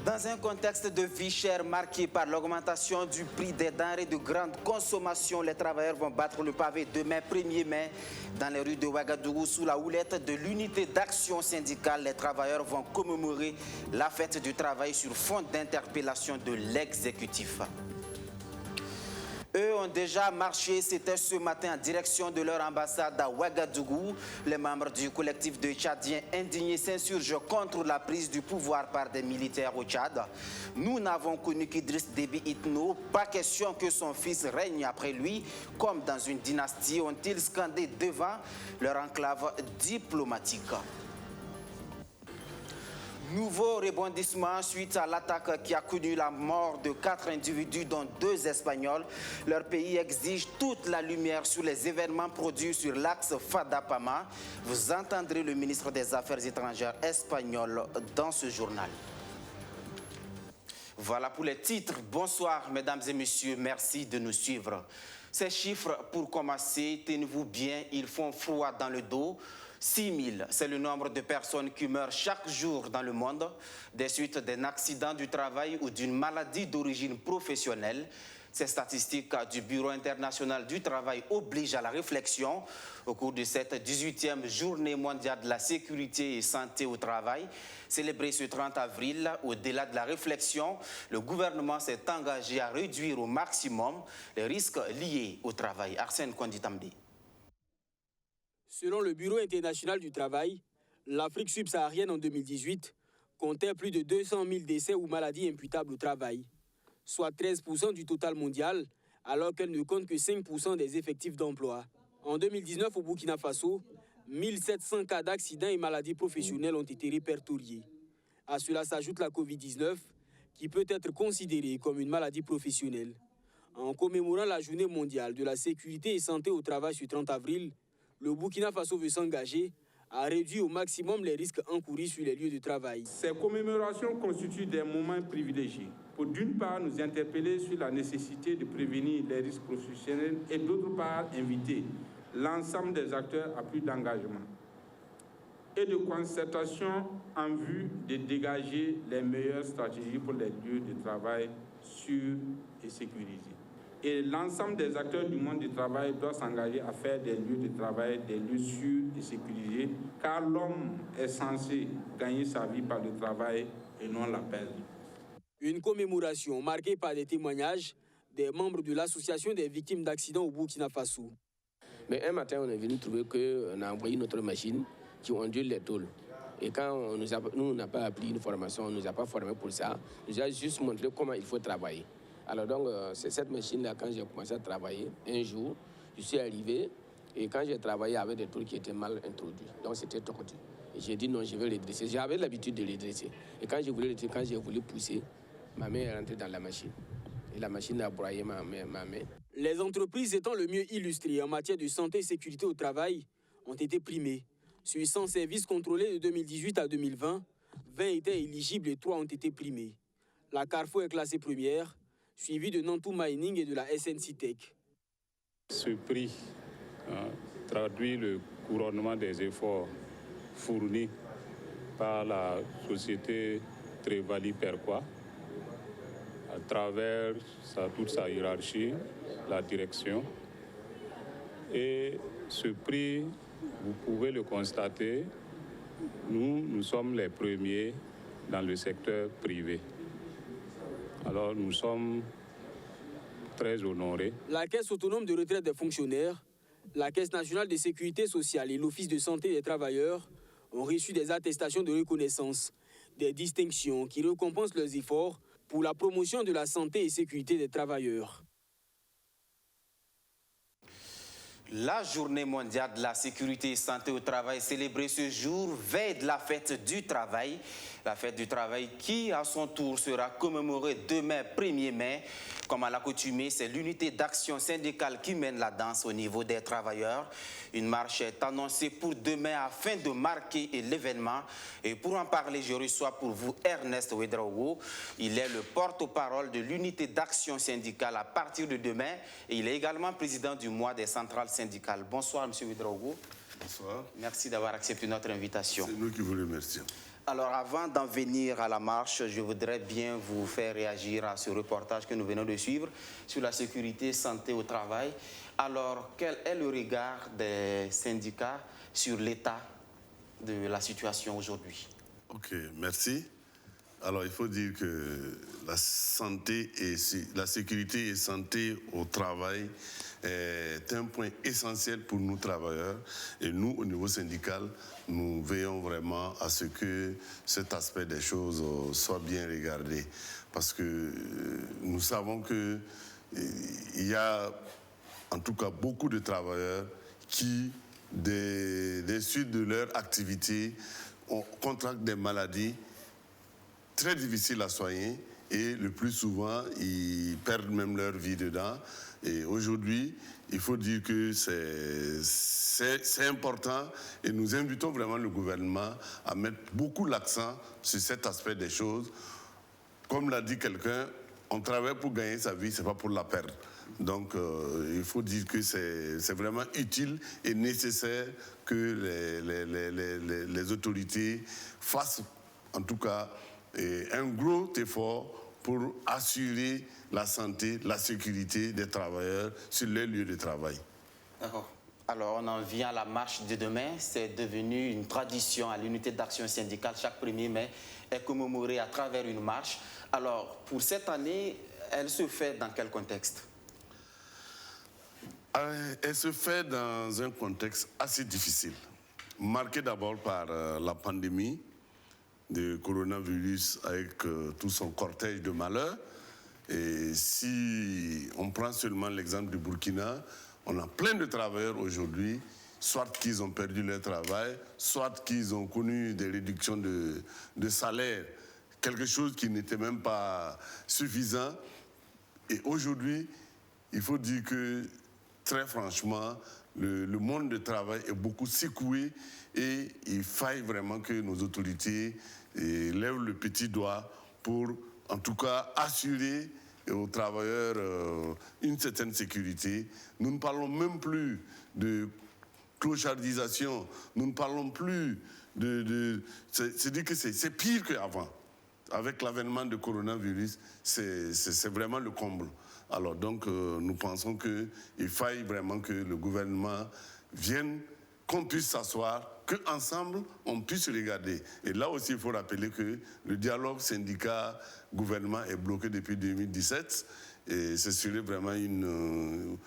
Dans un contexte de vie chère marqué par l'augmentation du prix des denrées de grande consommation, les travailleurs vont battre le pavé demain 1er mai dans les rues de Ouagadougou sous la houlette de l'unité d'action syndicale. Les travailleurs vont commémorer la fête du travail sur fond d'interpellation de l'exécutif. Eux ont déjà marché, c'était ce matin en direction de leur ambassade à Ouagadougou. Les membres du collectif de Tchadiens indignés s'insurgent contre la prise du pouvoir par des militaires au Tchad. Nous n'avons connu qu'Idriss Déby Itno, pas question que son fils règne après lui, comme dans une dynastie, ont-ils scandé devant leur enclave diplomatique. Nouveau rebondissement suite à l'attaque qui a connu la mort de 4 individus, dont 2 Espagnols. Leur pays exige toute la lumière sur les événements produits sur l'axe Fada-Pama. Vous entendrez le ministre des Affaires étrangères espagnol dans ce journal. Voilà pour les titres. Bonsoir, mesdames et messieurs. Merci de nous suivre. Ces chiffres, pour commencer, tenez-vous bien, ils font froid dans le dos. 6 000, c'est le nombre de personnes qui meurent chaque jour dans le monde des suites d'un accident du travail ou d'une maladie d'origine professionnelle. Ces statistiques du Bureau international du travail obligent à la réflexion au cours de cette 18e journée mondiale de la sécurité et santé au travail. Célébrée ce 30 avril, au-delà de la réflexion, le gouvernement s'est engagé à réduire au maximum les risques liés au travail. Arsène Konditambi. Selon le Bureau international du travail, l'Afrique subsaharienne en 2018 comptait plus de 200 000 décès ou maladies imputables au travail, soit 13% du total mondial, alors qu'elle ne compte que 5% des effectifs d'emploi. En 2019, au Burkina Faso, 1700 cas d'accidents et maladies professionnelles ont été répertoriés. À cela s'ajoute la Covid-19, qui peut être considérée comme une maladie professionnelle. En commémorant la journée mondiale de la sécurité et santé au travail ce 30 avril, le Burkina Faso veut s'engager à réduire au maximum les risques encourus sur les lieux de travail. Ces commémorations constituent des moments privilégiés pour d'une part nous interpeller sur la nécessité de prévenir les risques professionnels et d'autre part inviter l'ensemble des acteurs à plus d'engagement et de concertation en vue de dégager les meilleures stratégies pour les lieux de travail sûrs et sécurisés. Et l'ensemble des acteurs du monde du travail doivent s'engager à faire des lieux de travail des lieux sûrs et sécurisés, car l'homme est censé gagner sa vie par le travail et non la perdre. Une commémoration marquée par des témoignages des membres de l'association des victimes d'accidents au Burkina Faso. Mais un matin, on est venu trouver qu'on a envoyé notre machine qui ondule les tôles. Et quand on n'a pas appris une formation, on ne nous a pas formés pour ça, on nous a juste montré comment il faut travailler. Alors donc, c'est cette machine-là, quand j'ai commencé à travailler, un jour, je suis arrivé, et quand j'ai travaillé avec des tôles qui étaient mal introduits, donc c'était tordu. Et j'ai dit non, je vais redresser. J'avais l'habitude de redresser. Et quand j'ai voulu pousser, ma main est rentrée dans la machine. Et la machine a broyé ma main. Les entreprises étant le mieux illustrées en matière de santé et sécurité au travail ont été primées. Sur 100 services contrôlés de 2018 à 2020, 20 étaient éligibles et 3 ont été primés. La Carrefour est classée première, suivi de Nantou Mining et de la SNC Tech. Ce prix traduit le couronnement des efforts fournis par la société Trevali Perquois à travers toute sa hiérarchie, la direction. Et ce prix, vous pouvez le constater, nous sommes les premiers dans le secteur privé. Alors nous sommes très honorés. La Caisse autonome de retraite des fonctionnaires, la Caisse nationale de sécurité sociale et l'Office de santé des travailleurs ont reçu des attestations de reconnaissance, des distinctions qui récompensent leurs efforts pour la promotion de la santé et sécurité des travailleurs. La journée mondiale de la sécurité et santé au travail célébrée ce jour, veille de la fête du travail. La fête du travail qui, à son tour, sera commémorée demain 1er mai. Comme à l'accoutumée, c'est l'unité d'action syndicale qui mène la danse au niveau des travailleurs. Une marche est annoncée pour demain afin de marquer l'événement. Et pour en parler, je reçois pour vous Ernest Ouedraogo. Il est le porte-parole de l'unité d'action syndicale à partir de demain. Et il est également président du mois des centrales syndicales. Bonsoir, M. Ouedraogo. Bonsoir. Merci d'avoir accepté notre invitation. C'est nous qui vous remercions. Alors, avant d'en venir à la marche, je voudrais bien vous faire réagir à ce reportage que nous venons de suivre sur la sécurité santé au travail. Alors, quel est le regard des syndicats sur l'état de la situation aujourd'hui? Ok, merci. Alors, il faut dire que la sécurité et santé au travail est un point essentiel pour nous travailleurs. Et nous, au niveau syndical, nous veillons vraiment à ce que cet aspect des choses soit bien regardé. Parce que nous savons qu'il y a en tout cas beaucoup de travailleurs qui, des suites de leur activité, contractent des maladies très difficiles à soigner et le plus souvent, ils perdent même leur vie dedans. Et aujourd'hui, il faut dire que c'est important et nous invitons vraiment le gouvernement à mettre beaucoup l'accent sur cet aspect des choses. Comme l'a dit quelqu'un, on travaille pour gagner sa vie, ce n'est pas pour la perdre. Donc, il faut dire que c'est vraiment utile et nécessaire que les autorités fassent, en tout cas, un gros effort pour assurer la santé, la sécurité des travailleurs sur les lieux de travail. D'accord. Alors, on en vient à la marche de demain. C'est devenu une tradition à l'unité d'action syndicale. Chaque 1er mai est commémoré à travers une marche. Alors, pour cette année, elle se fait dans quel contexte? Elle se fait dans un contexte assez difficile, marqué d'abord par la pandémie de coronavirus avec tout son cortège de malheurs. Et si on prend seulement l'exemple du Burkina, on a plein de travailleurs aujourd'hui, soit qu'ils ont perdu leur travail, soit qu'ils ont connu des réductions de salaire, quelque chose qui n'était même pas suffisant. Et aujourd'hui, il faut dire que, très franchement, le monde du travail est beaucoup secoué et il faille vraiment que nos autorités lèvent le petit doigt pour, en tout cas, assurer aux travailleurs une certaine sécurité. Nous ne parlons même plus de clochardisation, nous ne parlons plus c'est-à-dire que c'est pire qu'avant. Avec l'avènement du coronavirus, c'est vraiment le comble. Alors donc, nous pensons qu'il faille vraiment que le gouvernement vienne, qu'on puisse s'asseoir, qu'ensemble, on puisse regarder. Et là aussi, il faut rappeler que le dialogue syndicat-gouvernement est bloqué depuis 2017. Et ce serait vraiment une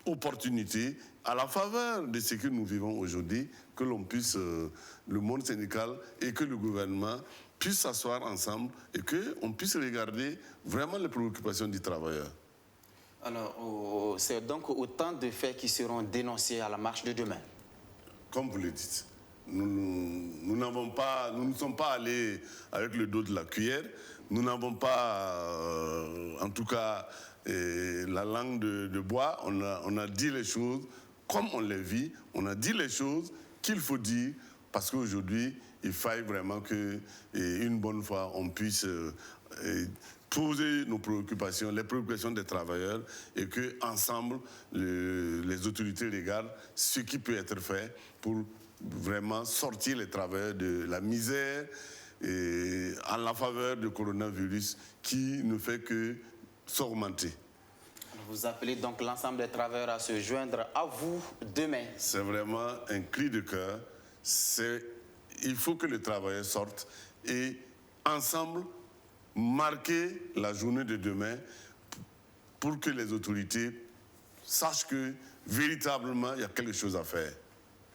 opportunité, à la faveur de ce que nous vivons aujourd'hui, que l'on puisse, le monde syndical et que le gouvernement puissent s'asseoir ensemble et qu'on puisse regarder vraiment les préoccupations du travailleur. Alors, c'est donc autant de faits qui seront dénoncés à la marche de demain. Comme vous le dites, nous ne sommes pas allés avec le dos de la cuillère, nous n'avons pas, en tout cas, la langue de bois, on a dit les choses comme on les vit, on a dit les choses qu'il faut dire, parce qu'aujourd'hui, il faille vraiment qu'une bonne fois, on puisse poser nos préoccupations, les préoccupations des travailleurs, et qu'ensemble, les autorités regardent ce qui peut être fait pour vraiment sortir les travailleurs de la misère et en la faveur du coronavirus qui ne fait que s'augmenter. Vous appelez donc l'ensemble des travailleurs à se joindre à vous demain. C'est vraiment un cri de cœur. Il faut que les travailleurs sortent et ensemble marquer la journée de demain pour que les autorités sachent que véritablement il y a quelque chose à faire.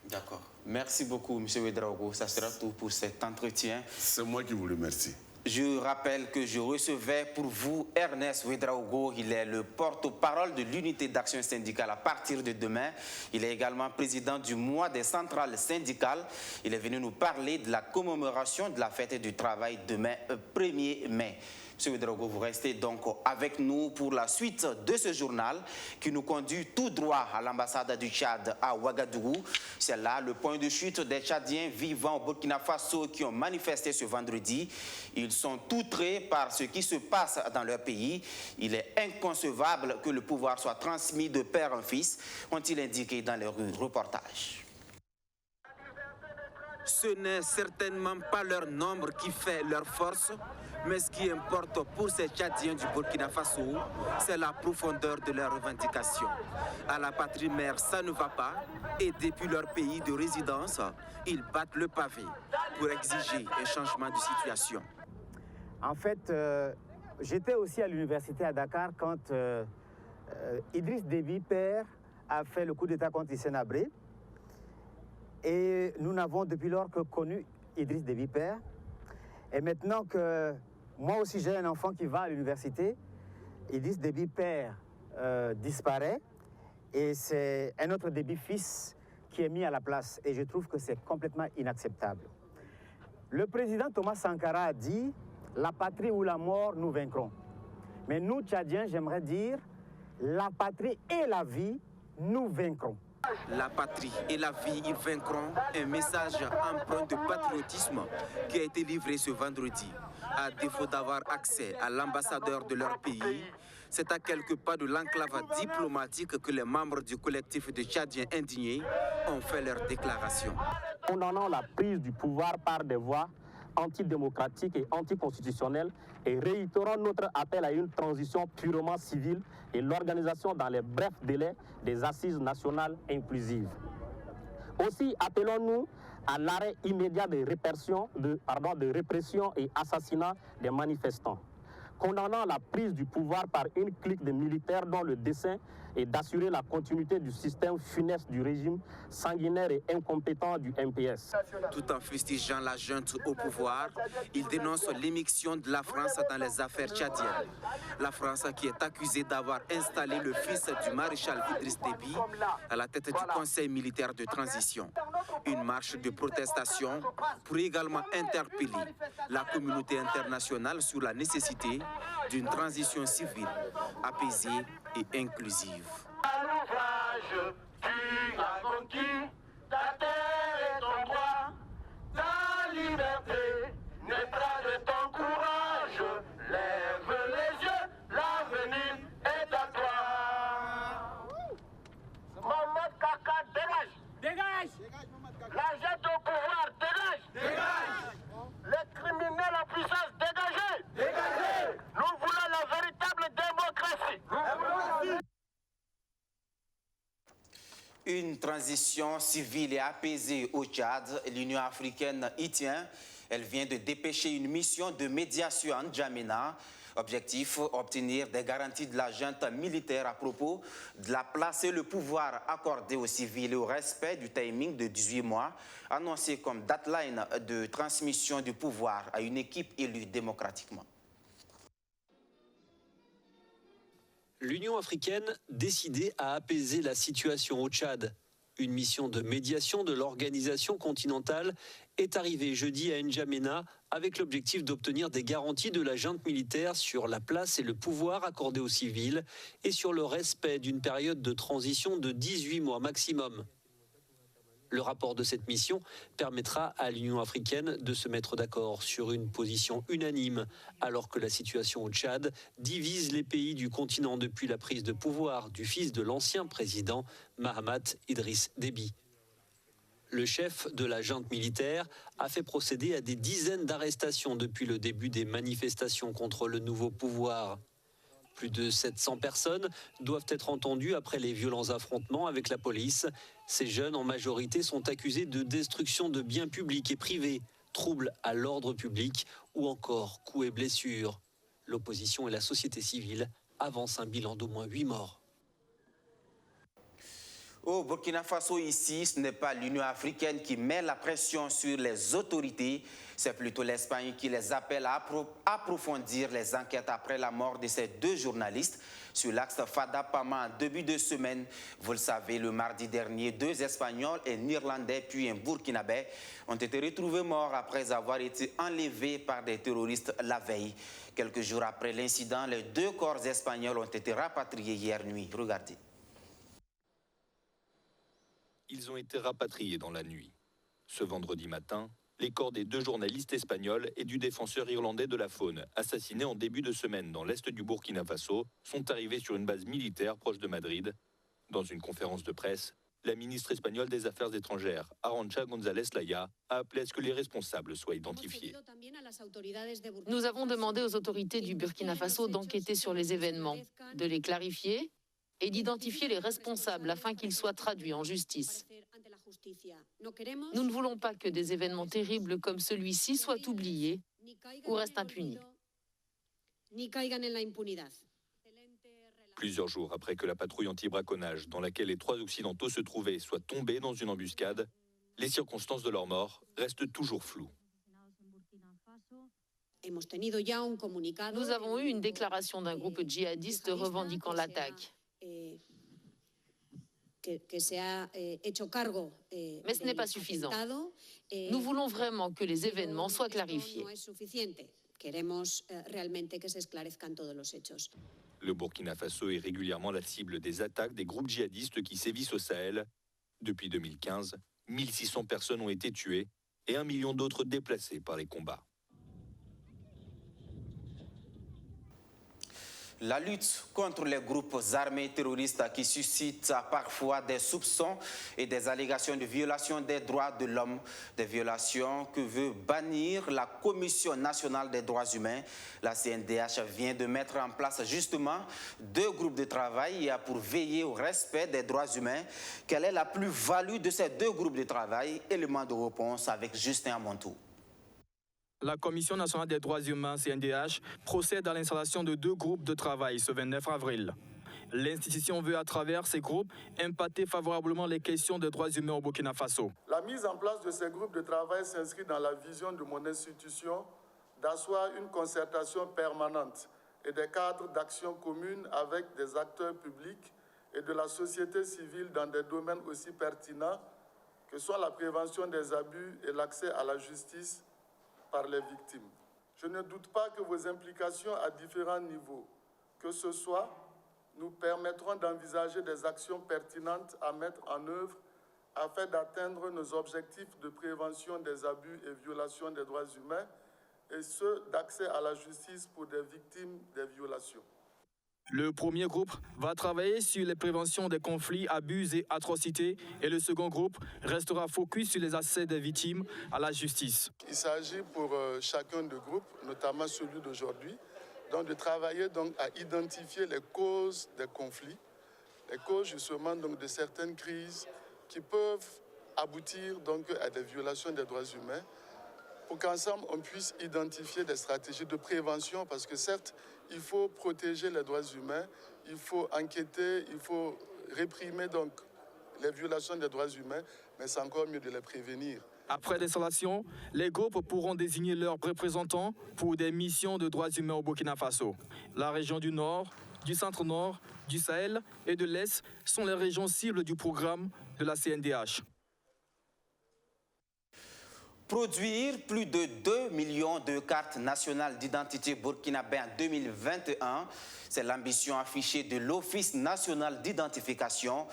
D'accord. Merci beaucoup, M. Ouedraogo. Ça sera tout pour cet entretien. C'est moi qui vous remercie. Je rappelle que je recevais pour vous Ernest Ouedraogo. Il est le porte-parole de l'unité d'action syndicale à partir de demain. Il est également président du mois des centrales syndicales. Il est venu nous parler de la commémoration de la fête du travail demain, 1er mai. Monsieur Ouedraogo, vous restez donc avec nous pour la suite de ce journal qui nous conduit tout droit à l'ambassade du Tchad à Ouagadougou. C'est là le point de chute des Tchadiens vivant au Burkina Faso qui ont manifesté ce vendredi. Ils sont outrés par ce qui se passe dans leur pays. Il est inconcevable que le pouvoir soit transmis de père en fils, ont-ils indiqué dans leur reportage. Ce n'est certainement pas leur nombre qui fait leur force, mais ce qui importe pour ces Tchadiens du Burkina Faso, c'est la profondeur de leurs revendications. À la patrie mère, ça ne va pas, et depuis leur pays de résidence, ils battent le pavé pour exiger un changement de situation. En fait, j'étais aussi à l'université à Dakar quand Idriss Déby, père, a fait le coup d'État contre Hissène Habré. Et nous n'avons depuis lors que connu Idriss Déby, père. Et maintenant que moi aussi j'ai un enfant qui va à l'université, Idriss Déby, père, disparaît. Et c'est un autre Déby, fils, qui est mis à la place. Et je trouve que c'est complètement inacceptable. Le président Thomas Sankara a dit « La patrie ou la mort, nous vaincrons ». Mais nous, Tchadiens, j'aimerais dire « La patrie et la vie, nous vaincrons ». La patrie et la vie, ils vaincront. Un message empreint de patriotisme qui a été livré ce vendredi. À défaut d'avoir accès à l'ambassadeur de leur pays, c'est à quelques pas de l'enclave diplomatique que les membres du collectif de Tchadiens indignés ont fait leur déclaration. Condamnant la prise du pouvoir par des voies antidémocratiques et anticonstitutionnelles et réitérons notre appel à une transition purement civile et l'organisation dans les brefs délais des assises nationales inclusives. Aussi appelons-nous à l'arrêt immédiat de répression et assassinat des manifestants. Condamnant la prise du pouvoir par une clique de militaires dont le dessein est d'assurer la continuité du système funeste du régime sanguinaire et incompétent du MPS. Tout en fustigeant la junte au pouvoir, il dénonce l'émission de la France dans les affaires tchadiennes. La France qui est accusée d'avoir installé le fils du maréchal Idriss Déby à la tête du Conseil militaire de transition. Une marche de protestation pour également interpeller la communauté internationale sur la nécessité d'une transition civile, apaisée et inclusive. À l'ouvrage, tu as conquis ta terre et ton droit, ta liberté naîtra de ton courage. Lève les yeux, l'avenir est à toi. Mohamed Kaka, dégage! Dégage! La jette au pouvoir, dégage! Dégage! Les criminels en puissance, dégagez! Dégagez! Nous voulons la véritable démocratie! Une transition civile et apaisée au Tchad, l'Union africaine y tient. Elle vient de dépêcher une mission de médiation en N'Djamena. Objectif, obtenir des garanties de la junte militaire à propos de la place et le pouvoir accordé aux civils et au respect du timing de 18 mois, annoncé comme deadline de transmission du pouvoir à une équipe élue démocratiquement. L'Union africaine décidée à apaiser la situation au Tchad. Une mission de médiation de l'organisation continentale est arrivée jeudi à N'Djamena avec l'objectif d'obtenir des garanties de la junte militaire sur la place et le pouvoir accordés aux civils et sur le respect d'une période de transition de 18 mois maximum. Le rapport de cette mission permettra à l'Union africaine de se mettre d'accord sur une position unanime, alors que la situation au Tchad divise les pays du continent depuis la prise de pouvoir du fils de l'ancien président Mahamat Idriss Déby. Le chef de la junte militaire a fait procéder à des dizaines d'arrestations depuis le début des manifestations contre le nouveau pouvoir. Plus de 700 personnes doivent être entendues après les violents affrontements avec la police. Ces jeunes, en majorité, sont accusés de destruction de biens publics et privés, troubles à l'ordre public ou encore coups et blessures. L'opposition et la société civile avancent un bilan d'au moins 8 morts. Au Burkina Faso, ici, ce n'est pas l'Union africaine qui met la pression sur les autorités, c'est plutôt l'Espagne qui les appelle à approfondir les enquêtes après la mort de ces deux journalistes sur l'axe Fada-Pama en début de semaine. Vous le savez, le mardi dernier, 2 Espagnols, un Irlandais puis un Burkinabé ont été retrouvés morts après avoir été enlevés par des terroristes la veille. Quelques jours après l'incident, les 2 corps espagnols ont été rapatriés hier nuit. Regardez. Ils ont été rapatriés dans la nuit. Ce vendredi matin, les corps des 2 journalistes espagnols et du défenseur irlandais de la faune, assassinés en début de semaine dans l'est du Burkina Faso, sont arrivés sur une base militaire proche de Madrid. Dans une conférence de presse, La ministre espagnole des Affaires étrangères, Arantxa González Laya, a appelé à ce que les responsables soient identifiés. Nous avons demandé aux autorités du Burkina Faso d'enquêter sur les événements, de les clarifier et d'identifier les responsables afin qu'ils soient traduits en justice. Nous ne voulons pas que des événements terribles comme celui-ci soient oubliés ou restent impunis. Plusieurs jours après que la patrouille anti-braconnage, dans laquelle les 3 Occidentaux se trouvaient, soit tombée dans une embuscade, les circonstances de leur mort restent toujours floues. Nous avons eu une déclaration d'un groupe djihadiste revendiquant l'attaque. Mais ce n'est pas suffisant. Nous voulons vraiment que les événements soient clarifiés. Le Burkina Faso est régulièrement la cible des attaques des groupes djihadistes qui sévissent au Sahel. Depuis 2015, 1600 personnes ont été tuées et 1 million d'autres déplacées par les combats. La lutte contre les groupes armés terroristes qui suscitent parfois des soupçons et des allégations de violation des droits de l'homme, des violations que veut bannir la Commission nationale des droits humains. La CNDH vient de mettre en place justement 2 groupes de travail pour veiller au respect des droits humains. Quelle est la plus-value de ces 2 groupes de travail? Élément de réponse avec Justin Amontou. La Commission nationale des droits humains, CNDH, procède à l'installation de 2 groupes de travail ce 29 avril. L'institution veut, à travers ces groupes, impacter favorablement les questions des droits humains au Burkina Faso. La mise en place de ces groupes de travail s'inscrit dans la vision de mon institution d'asseoir une concertation permanente et des cadres d'action commune avec des acteurs publics et de la société civile dans des domaines aussi pertinents que sont la prévention des abus et l'accès à la justice par les victimes. Je ne doute pas que vos implications à différents niveaux, que ce soit, nous permettront d'envisager des actions pertinentes à mettre en œuvre afin d'atteindre nos objectifs de prévention des abus et violations des droits humains et ceux d'accès à la justice pour des victimes des violations. Le premier groupe va travailler sur les préventions des conflits, abus et atrocités et le second groupe restera focus sur les accès des victimes à la justice. Il s'agit pour chacun des groupes, notamment celui d'aujourd'hui, de travailler à identifier les causes des conflits, les causes justement de certaines crises qui peuvent aboutir à des violations des droits humains, pour qu'ensemble on puisse identifier des stratégies de prévention, parce que certes, il faut protéger les droits humains, il faut enquêter, il faut réprimer les violations des droits humains, mais c'est encore mieux de les prévenir. Après l'installation, les groupes pourront désigner leurs représentants pour des missions de droits humains au Burkina Faso. La région du Nord, du Centre-Nord, du Sahel et de l'Est sont les régions cibles du programme de la CNDH. Produire plus de 2 millions de cartes nationales d'identité burkinabé en 2021, c'est l'ambition affichée de l'Office national d'identification.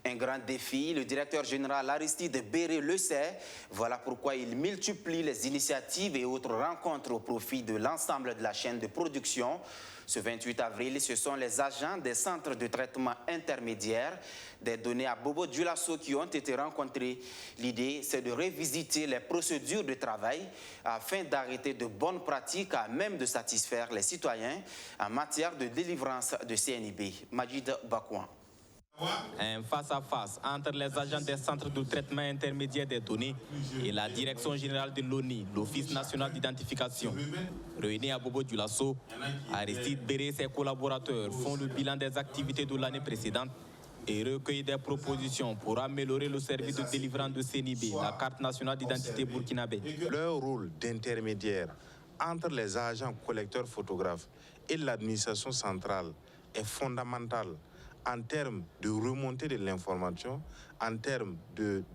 Un grand défi, le directeur général Aristide Béré le sait. Voilà pourquoi il multiplie les initiatives et autres rencontres au profit de l'ensemble de la chaîne de production. Ce 28 avril, ce sont les agents des centres de traitement intermédiaires des données à Bobo Dioulasso qui ont été rencontrés. L'idée, c'est de revisiter les procédures de travail afin d'arrêter de bonnes pratiques à même de satisfaire les citoyens en matière de délivrance de CNIB. Majid Bakouan. Un face-à-face entre les agents des centres de traitement intermédiaire des données et la direction générale de l'ONI, l'Office national d'identification. Réunis à Bobo Dioulasso, Aristide Béré et ses collaborateurs font le bilan des activités de l'année précédente et recueillent des propositions pour améliorer le service de délivrance de CNIB, la carte nationale d'identité burkinabé. Leur rôle d'intermédiaire entre les agents collecteurs photographes et l'administration centrale est fondamental en termes de remontée de l'information, en termes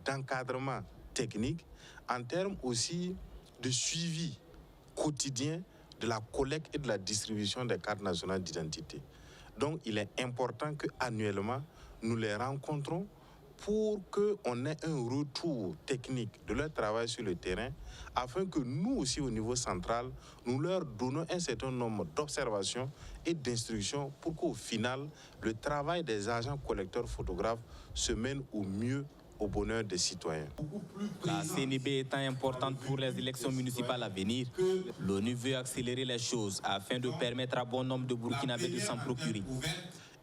d'encadrement technique, en termes aussi de suivi quotidien de la collecte et de la distribution des cartes nationales d'identité. Donc, il est important qu'annuellement, nous les rencontrons pour qu'on ait un retour technique de leur travail sur le terrain, afin que nous aussi au niveau central, nous leur donnons un certain nombre d'observations et d'instructions pour qu'au final, le travail des agents collecteurs photographes se mène au mieux au bonheur des citoyens. La CNB étant importante pour les élections municipales à venir, l'ONU veut accélérer les choses afin de permettre à bon nombre de Burkinabés de s'en procurer.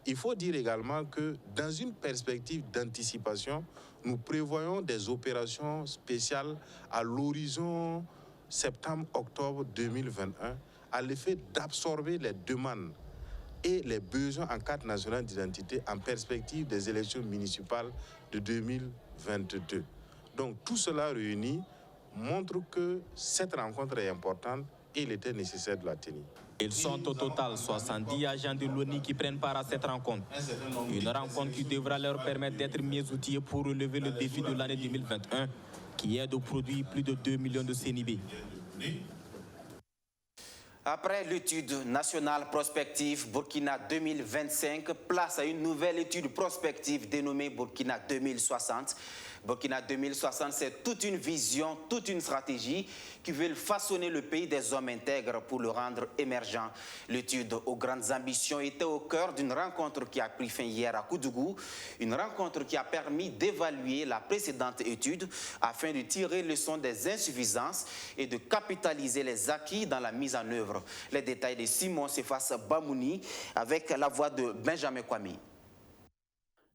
Il faut dire également que dans une perspective d'anticipation, nous prévoyons des opérations spéciales à l'horizon septembre-octobre 2021 à l'effet d'absorber les demandes et les besoins en carte nationale d'identité en perspective des élections municipales de 2022. Donc tout cela réuni montre que cette rencontre est importante et il était nécessaire de la tenir. Ils sont au total 70 agents de l'ONU qui prennent part à cette rencontre. Une rencontre qui devra leur permettre d'être mieux outillés pour relever le défi de l'année 2021, qui est de produire plus de 2 millions de CNIB. Après l'étude nationale prospective Burkina 2025, place à une nouvelle étude prospective dénommée Burkina 2060. Burkina 2060, c'est toute une vision, toute une stratégie qui veut façonner le pays des hommes intègres pour le rendre émergent. L'étude aux grandes ambitions était au cœur d'une rencontre qui a pris fin hier à Koudougou, une rencontre qui a permis d'évaluer la précédente étude afin de tirer leçon des insuffisances et de capitaliser les acquis dans la mise en œuvre. Les détails de Simon Sefas Bamouni avec la voix de Benjamin Kwame.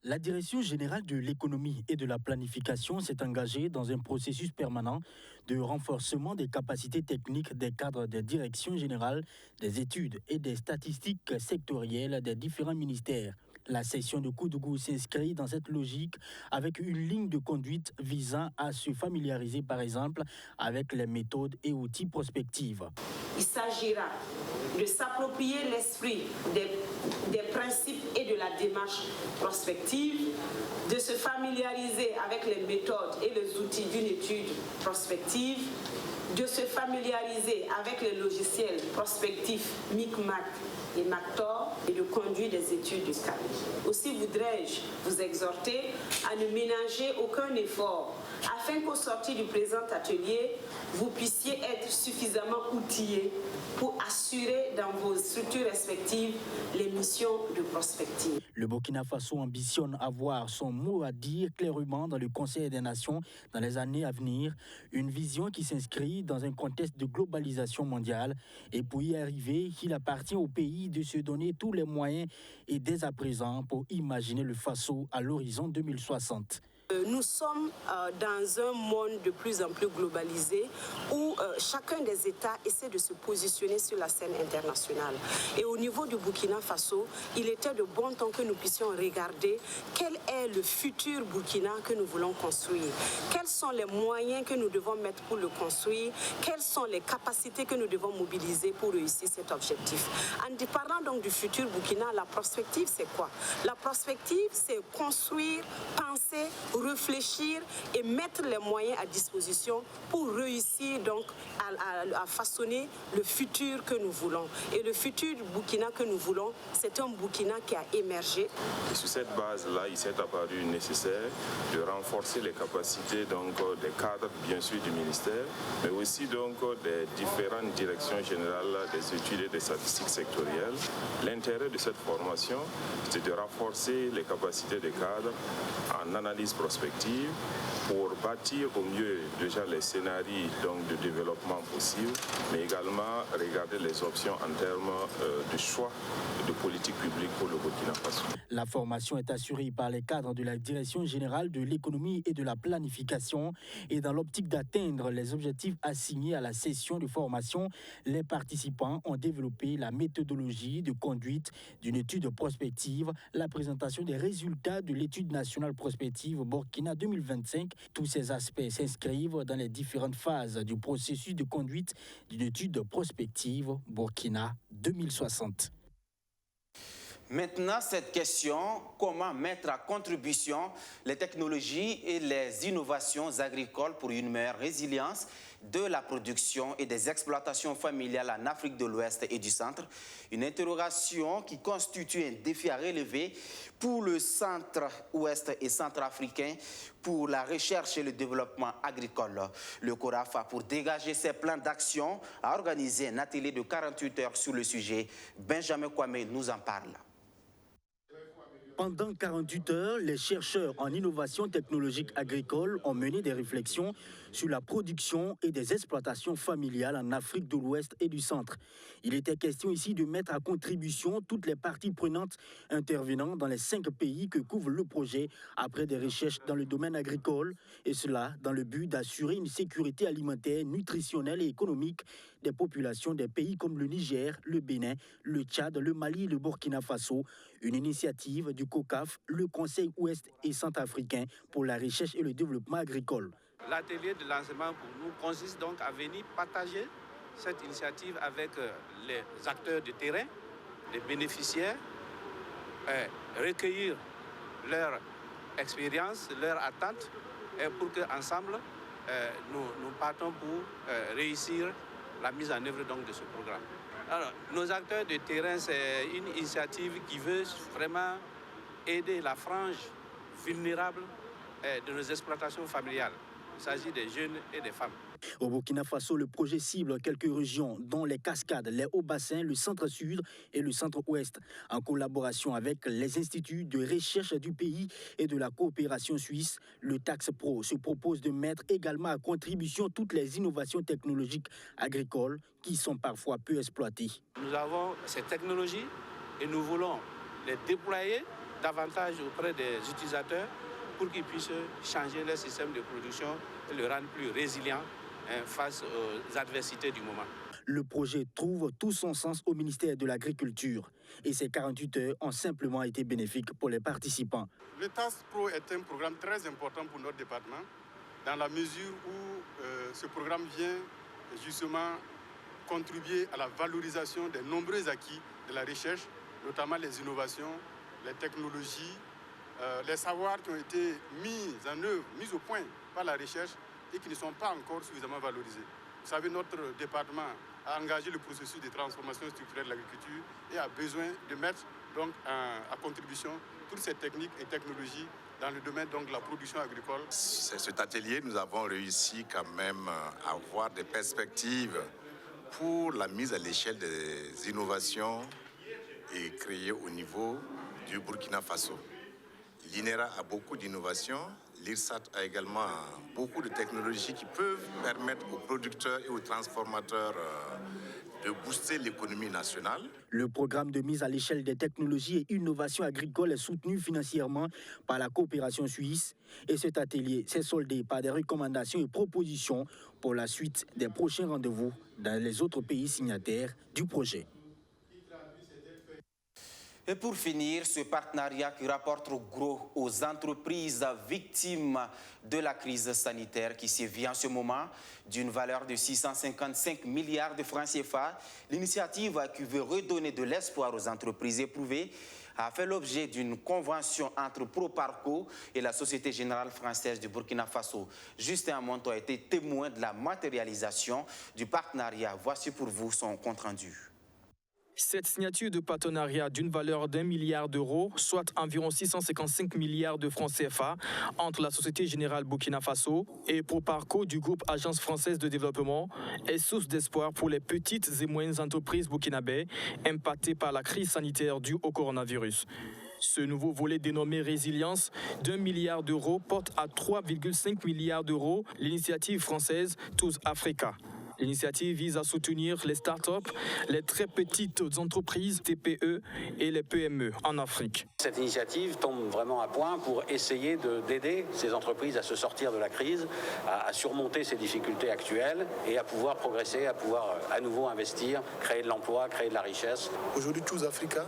La Direction générale de l'économie et de la planification s'est engagée dans un processus permanent de renforcement des capacités techniques des cadres des directions générales des études et des statistiques sectorielles des différents ministères. La section de Koudougou s'inscrit dans cette logique avec une ligne de conduite visant à se familiariser par exemple avec les méthodes et outils prospectifs. Il s'agira de s'approprier l'esprit des principes et de la démarche prospective, de se familiariser avec les méthodes et les outils d'une étude prospective, de se familiariser avec les logiciels prospectifs MICMAC et MACTOR et de conduire des études de cas. Aussi voudrais-je vous exhorter à ne ménager aucun effort afin qu'au sortir du présent atelier, vous puissiez être suffisamment outillés pour assurer dans vos structures respectives les missions de prospective. Le Burkina Faso ambitionne avoir son mot à dire clairement dans le Conseil des Nations dans les années à venir, une vision qui s'inscrit dans un contexte de globalisation mondiale. Et pour y arriver, il appartient au pays de se donner tous les moyens et dès à présent pour imaginer le Faso à l'horizon 2060. Nous sommes dans un monde de plus en plus globalisé où chacun des États essaie de se positionner sur la scène internationale. Et au niveau du Burkina Faso, il était de bon temps que nous puissions regarder quel est le futur Burkina que nous voulons construire. Quels sont les moyens que nous devons mettre pour le construire? Quelles sont les capacités que nous devons mobiliser pour réussir cet objectif? En parlant donc du futur Burkina, la prospective, c'est quoi? La prospective, c'est construire, penser, réfléchir et mettre les moyens à disposition pour réussir donc à façonner le futur que nous voulons. Et le futur Burkina que nous voulons, c'est un Burkina qui a émergé. Et sur cette base-là, il s'est apparu nécessaire de renforcer les capacités donc, des cadres, bien sûr, du ministère, mais aussi donc, des différentes directions générales des études et des statistiques sectorielles. L'intérêt de cette formation, c'est de renforcer les capacités des cadres en analyse prospective pour bâtir au mieux déjà les scénarios donc, de développement possible, mais également regarder les options en termes de choix de politique publique pour le Burkina Faso. La formation est assurée par les cadres de la Direction générale de l'économie et de la planification et dans l'optique d'atteindre les objectifs assignés à la session de formation, les participants ont développé la méthodologie de conduite d'une étude prospective, la présentation des résultats de l'étude nationale prospective Burkina 2025. Tous ces aspects s'inscrivent dans les différentes phases du processus de conduite d'une étude prospective Burkina 2060. Maintenant, cette question, comment mettre à contribution les technologies et les innovations agricoles pour une meilleure résilience de la production et des exploitations familiales en Afrique de l'Ouest et du Centre. Une interrogation qui constitue un défi à relever pour le Centre-Ouest et Centrafricain pour la recherche et le développement agricole. Le CORAF a, pour dégager ses plans d'action, a organisé un atelier de 48 heures sur le sujet. Benjamin Kwame nous en parle. Pendant 48 heures, les chercheurs en innovation technologique agricole ont mené des réflexions sur la production et des exploitations familiales en Afrique de l'Ouest et du Centre. Il était question ici de mettre à contribution toutes les parties prenantes intervenant dans les 5 pays que couvre le projet après des recherches dans le domaine agricole, et cela dans le but d'assurer une sécurité alimentaire, nutritionnelle et économique des populations des pays comme le Niger, le Bénin, le Tchad, le Mali et le Burkina Faso, une initiative du COCAF, le Conseil ouest et centrafricain pour la recherche et le développement agricole. L'atelier de lancement pour nous consiste donc à venir partager cette initiative avec les acteurs de terrain, les bénéficiaires, recueillir leur expérience, leurs attentes, pour qu'ensemble, nous partons pour réussir la mise en œuvre donc, de ce programme. Alors, nos acteurs de terrain, c'est une initiative qui veut vraiment aider la frange vulnérable de nos exploitations familiales. Il s'agit des jeunes et des femmes. Au Burkina Faso, le projet cible quelques régions, dont les Cascades, les Hauts-Bassins, le Centre-Sud et le Centre-Ouest, en collaboration avec les instituts de recherche du pays et de la coopération suisse. Le TaxPro se propose de mettre également à contribution toutes les innovations technologiques agricoles qui sont parfois peu exploitées. Nous avons ces technologies et nous voulons les déployer davantage auprès des utilisateurs pour qu'ils puissent changer leur système de production et le rendre plus résilient face aux adversités du moment. Le projet trouve tout son sens au ministère de l'Agriculture et ces 48 heures ont simplement été bénéfiques pour les participants. Le TaskPro est un programme très important pour notre département dans la mesure où ce programme vient justement contribuer à la valorisation des nombreux acquis de la recherche, notamment les innovations, les technologies, les savoirs qui ont été mis en œuvre, mis au point par la recherche et qui ne sont pas encore suffisamment valorisés. Vous savez, notre département a engagé le processus de transformation structurelle de l'agriculture et a besoin de mettre donc à contribution toutes ces techniques et technologies dans le domaine donc, de la production agricole. Cet atelier, nous avons réussi quand même à avoir des perspectives pour la mise à l'échelle des innovations et créées au niveau du Burkina Faso. L'INERA a beaucoup d'innovations, l'IRSAT a également beaucoup de technologies qui peuvent permettre aux producteurs et aux transformateurs de booster l'économie nationale. Le programme de mise à l'échelle des technologies et innovations agricoles est soutenu financièrement par la coopération suisse et cet atelier s'est soldé par des recommandations et propositions pour la suite des prochains rendez-vous dans les autres pays signataires du projet. Et pour finir, ce partenariat qui rapporte gros aux entreprises victimes de la crise sanitaire qui sévit en ce moment, d'une valeur de 655 milliards de francs CFA, l'initiative qui veut redonner de l'espoir aux entreprises éprouvées a fait l'objet d'une convention entre Proparco et la Société Générale Française du Burkina Faso. Justin Amonto a été témoin de la matérialisation du partenariat. Voici pour vous son compte-rendu. Cette signature de partenariat d'une valeur d'1 milliard d'euros, soit environ 655 milliards de francs CFA, entre la Société Générale Burkina Faso et Proparco du groupe Agence Française de Développement, est source d'espoir pour les petites et moyennes entreprises burkinabées impactées par la crise sanitaire due au coronavirus. Ce nouveau volet dénommé Résilience d'1 milliard d'euros porte à 3,5 milliards d'euros l'initiative française Tous Africa. L'initiative vise à soutenir les start-up, les très petites entreprises TPE et les PME en Afrique. Cette initiative tombe vraiment à point pour essayer d'aider ces entreprises à se sortir de la crise, à surmonter ces difficultés actuelles et à pouvoir progresser, à pouvoir à nouveau investir, créer de l'emploi, créer de la richesse. Aujourd'hui, Tous Africa,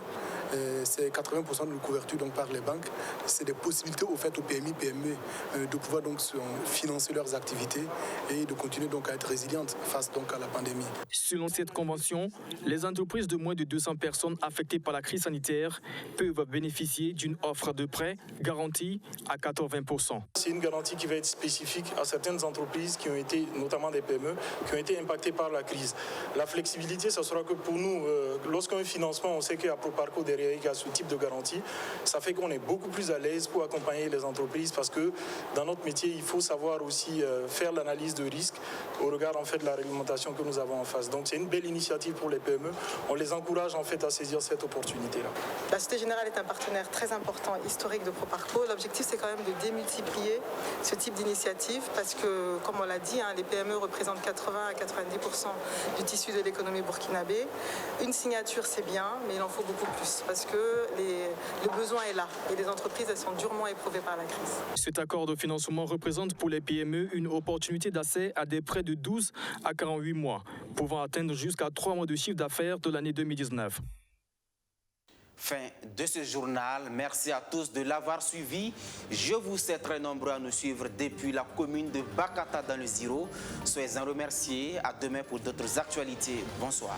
c'est 80% de couverture donc, par les banques. C'est des possibilités offertes aux PMI, PME de pouvoir donc financer leurs activités et de continuer donc à être résilientes face donc à la pandémie. Selon cette convention, les entreprises de moins de 200 personnes affectées par la crise sanitaire peuvent bénéficier bénéficier d'une offre de prêt garantie à 80%. C'est une garantie qui va être spécifique à certaines entreprises qui ont été, notamment des PME, qui ont été impactées par la crise. La flexibilité, ça sera que pour nous, lorsqu'on a un financement, on sait qu'à Proparco, derrière, il y a ce type de garantie. Ça fait qu'on est beaucoup plus à l'aise pour accompagner les entreprises parce que dans notre métier, il faut savoir aussi faire l'analyse de risque au regard en fait, de la réglementation que nous avons en face. Donc c'est une belle initiative pour les PME. On les encourage en fait à saisir cette opportunité-là. La Société Générale est un partenaire très important, historique de Proparco. L'objectif, c'est quand même de démultiplier ce type d'initiative parce que, comme on l'a dit, les PME représentent 80 à 90% du tissu de l'économie burkinabé. Une signature, c'est bien, mais il en faut beaucoup plus parce que le besoin est là et les entreprises, elles sont durement éprouvées par la crise. Cet accord de financement représente pour les PME une opportunité d'accès à des prêts de 12 à 48 mois, pouvant atteindre jusqu'à 3 mois de chiffre d'affaires de l'année 2019. Fin de ce journal. Merci à tous de l'avoir suivi. Je vous sais très nombreux à nous suivre depuis la commune de Bakata dans le Ziro. Soyez-en remerciés. À demain pour d'autres actualités. Bonsoir.